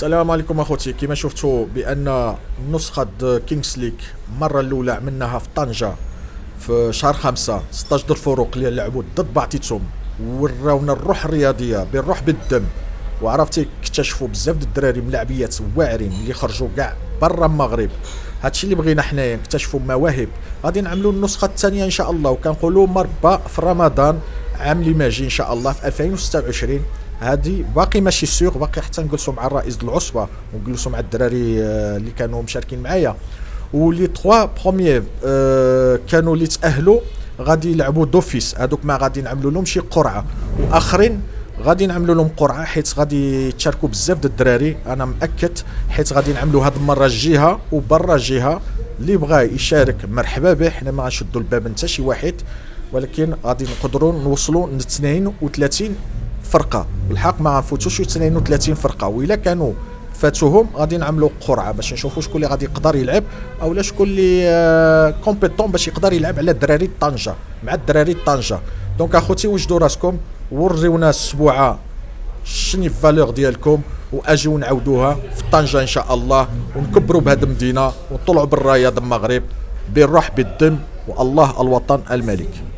السلام عليكم اخوتي. كما شفتوا بان نسخة كينغز ليج المرة الأولى عملناها في طنجة في شهر 5 16 دور الفروق اللي لعبوا ضد بعضيتهم، وراونا الروح الرياضية بالروح بالدم. وعرفتي اكتشفوا بزاف د الدراري ملاعبيات واعرين اللي خرجوا كاع برا المغرب. هادشي اللي بغينا حنايا، نكتشفوا مواهب. غادي نعملوا النسخة الثانية ان شاء الله، وكنقولوا مربى في رمضان عام اللي ماجي ان شاء الله في 2026. هادي باقي ماشي سيغ، باقي حتى نجلسوا مع الرئيس العصبه ونجلسوا مع الدراري اللي كانوا مشاركين معايا. ولي 3 بروميير كانوا اللي تاهلوا غادي يلعبوا دوفيس، هادوك ما غادي نعملوا لهم شي قرعه، واخرين غادي نعملوا لهم قرعه حيت غادي يتشاركوا بزاف د الدراري. انا مأكد حيت غادي نعملوا هاد المره الجهه وبرا الجهه. اللي بغى يشارك مرحبا به، حنا ما غنشدوا الباب حتى شي واحد، ولكن غادي نقدروا نوصلوا ل 32 فرقه. الحق ما غنفوتوش 32 فرقه، والا كانوا فاتوهم غادي نعملوا قرعه باش نشوفوا شكون اللي غادي يقدر يلعب، اولا شكون اللي كومبيتون باش يقدر يلعب على الدراري طنجه مع الدراري طنجه. دونك اخوتي وجدوا راسكم وريونا السبوعه شنو فالور ديالكم، واجيو نعاودوها في طنجه ان شاء الله، ونكبروا بهذه المدينه ونطلعوا بالرايه د المغرب بالروح بالدم، والله الوطن الملك.